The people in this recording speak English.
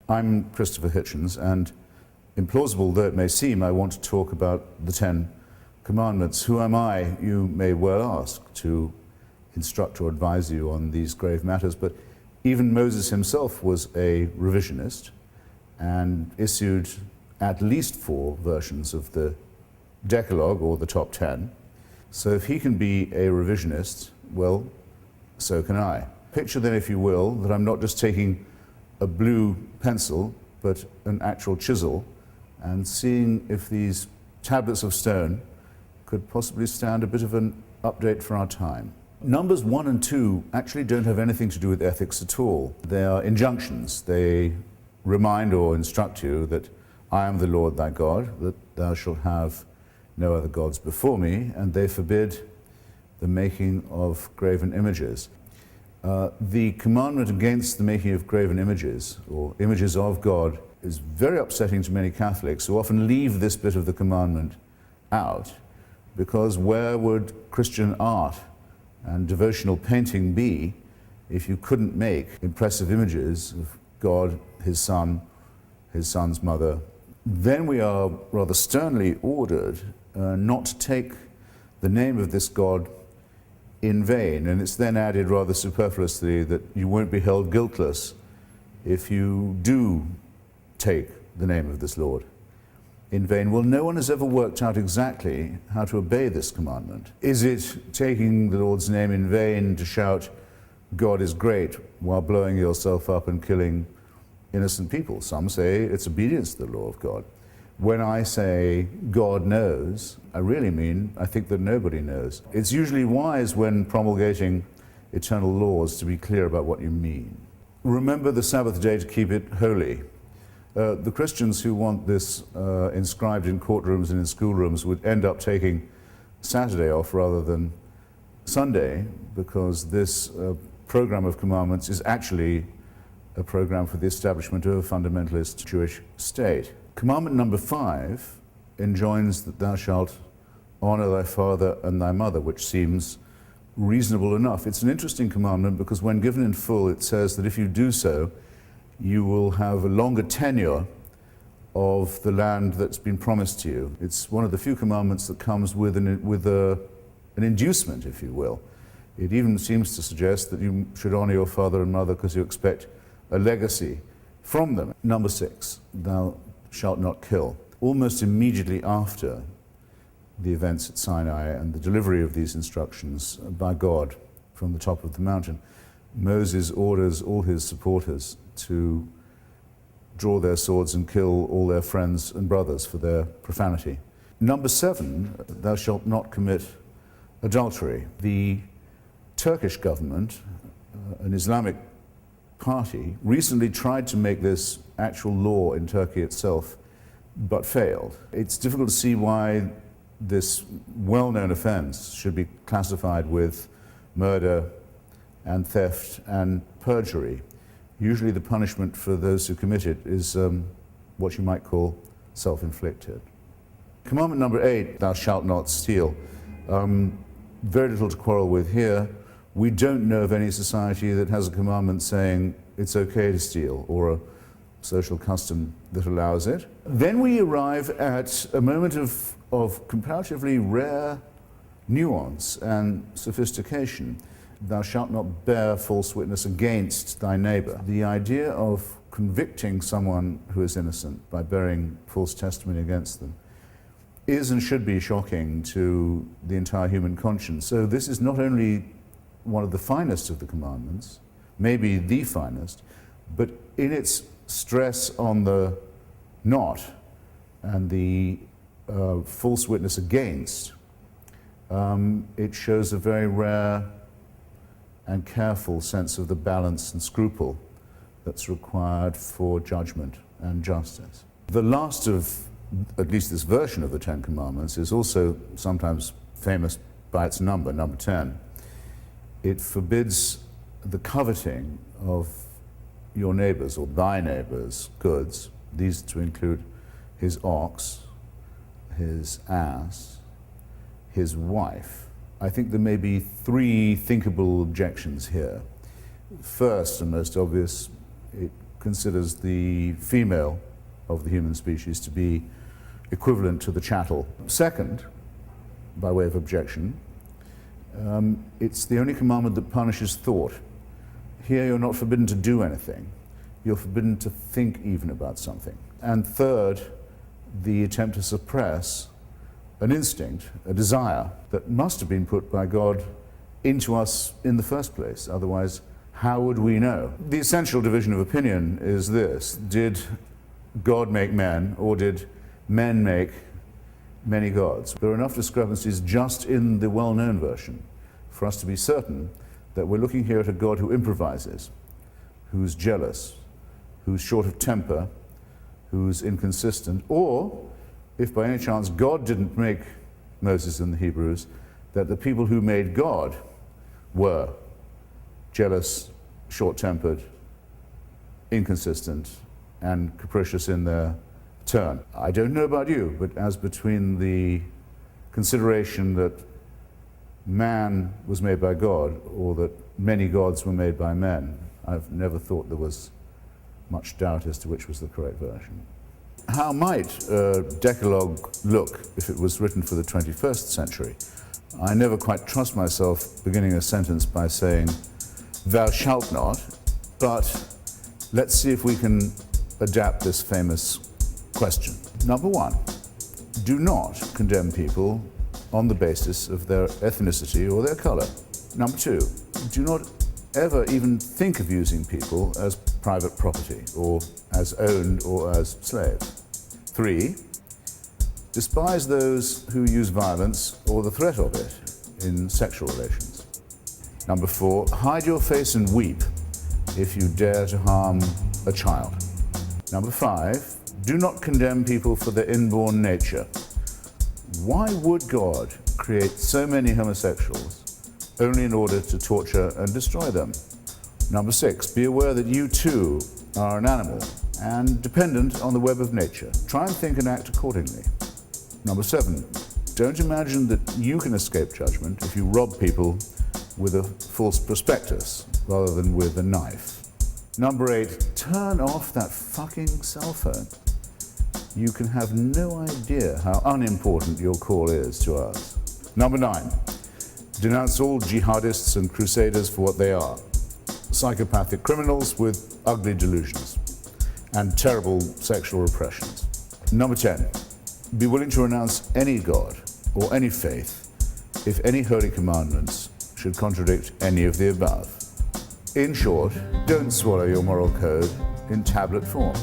I'm Christopher Hitchens, and implausible though it may seem, I want to talk about the Ten Commandments. Who am I, you may well ask, to instruct or advise you on these grave matters, but even Moses himself was a revisionist and issued at least 4 versions of the Decalogue, or the top 10. So if he can be a revisionist, well, so can I. Picture then, if you will, that I'm not just taking a blue pencil, but an actual chisel, and seeing if these tablets of stone could possibly stand a bit of an update for our time. Numbers 1 and 2 actually don't have anything to do with ethics at all. They are injunctions. They remind or instruct you that I am the Lord thy God, that thou shalt have no other gods before me, and they forbid the making of graven images. The commandment against the making of graven images, or images of God, is very upsetting to many Catholics who often leave this bit of the commandment out, because where would Christian art and devotional painting be if you couldn't make impressive images of God, his son, his son's mother? Then we are rather sternly ordered not to take the name of this God in vain, and it's then added rather superfluously that you won't be held guiltless if you do take the name of this Lord in vain. Well, no one has ever worked out exactly how to obey this commandment. Is it taking the Lord's name in vain to shout, God is great, while blowing yourself up and killing innocent people? Some say it's obedience to the law of God. When I say God knows, I really mean I think that nobody knows. It's usually wise when promulgating eternal laws to be clear about what you mean. Remember the Sabbath day to keep it holy. The Christians who want this inscribed in courtrooms and in schoolrooms would end up taking Saturday off rather than Sunday, because this program of commandments is actually a program for the establishment of a fundamentalist Jewish state. Commandment number 5 enjoins that thou shalt honor thy father and thy mother, which seems reasonable enough. It's an interesting commandment because when given in full, it says that if you do so, you will have a longer tenure of the land that's been promised to you. It's one of the few commandments that comes with an inducement, if you will. It even seems to suggest that you should honor your father and mother because you expect a legacy from them. Number 6, thou shalt not kill. Almost immediately after the events at Sinai and the delivery of these instructions by God from the top of the mountain, Moses orders all his supporters to draw their swords and kill all their friends and brothers for their profanity. Number 7, thou shalt not commit adultery. The Turkish government, an Islamic party, recently tried to make this actual law in Turkey itself, but failed. It's difficult to see why this well-known offense should be classified with murder and theft and perjury. Usually the punishment for those who commit it is what you might call self-inflicted. Commandment number 8, thou shalt not steal. Very little to quarrel with here. We don't know of any society that has a commandment saying it's okay to steal, or a social custom that allows it. Then we arrive at a moment of comparatively rare nuance and sophistication. Thou shalt not bear false witness against thy neighbor. The idea of convicting someone who is innocent by bearing false testimony against them is and should be shocking to the entire human conscience. So this is not only one of the finest of the commandments, maybe the finest, but in its stress on the not and the false witness against, it shows a very rare and careful sense of the balance and scruple that's required for judgment and justice. The last of, at least this version of the Ten Commandments, is also sometimes famous by its number, number 10. It forbids the coveting of your neighbor's or thy neighbor's goods, these to include his ox, his ass, his wife. I think there may be 3 thinkable objections here. First and most obvious, it considers the female of the human species to be equivalent to the chattel. Second, by way of objection, it's the only commandment that punishes thought. Here you're not forbidden to do anything. You're forbidden to think even about something. And third, the attempt to suppress an instinct, a desire that must have been put by God into us in the first place. Otherwise, how would we know? The essential division of opinion is this: did God make men, or did men make many gods? There are enough discrepancies just in the well-known version for us to be certain that we're looking here at a God who improvises, who's jealous, who's short of temper, who's inconsistent, or, if by any chance God didn't make Moses and the Hebrews, that the people who made God were jealous, short-tempered, inconsistent, and capricious in their turn. I don't know about you, but as between the consideration that man was made by God or that many gods were made by men, I've never thought there was much doubt as to which was the correct version. How might a Decalogue look if it was written for the 21st century? I never quite trust myself beginning a sentence by saying, "Thou shalt not," but let's see if we can adapt this famous question. Number one, do not condemn people on the basis of their ethnicity or their color. Number two, do not ever even think of using people as private property or as owned or as slaves. Three, despise those who use violence or the threat of it in sexual relations. Number four, hide your face and weep if you dare to harm a child. Number five, do not condemn people for their inborn nature. Why would God create so many homosexuals only in order to torture and destroy them? Number six, be aware that you too are an animal and dependent on the web of nature. Try and think and act accordingly. Number seven, don't imagine that you can escape judgment if you rob people with a false prospectus rather than with a knife. Number eight, turn off that fucking cell phone. You can have no idea how unimportant your call is to us. Number nine, denounce all jihadists and crusaders for what they are: psychopathic criminals with ugly delusions and terrible sexual repressions. Number 10, be willing to renounce any god or any faith if any holy commandments should contradict any of the above. In short, don't swallow your moral code in tablet form.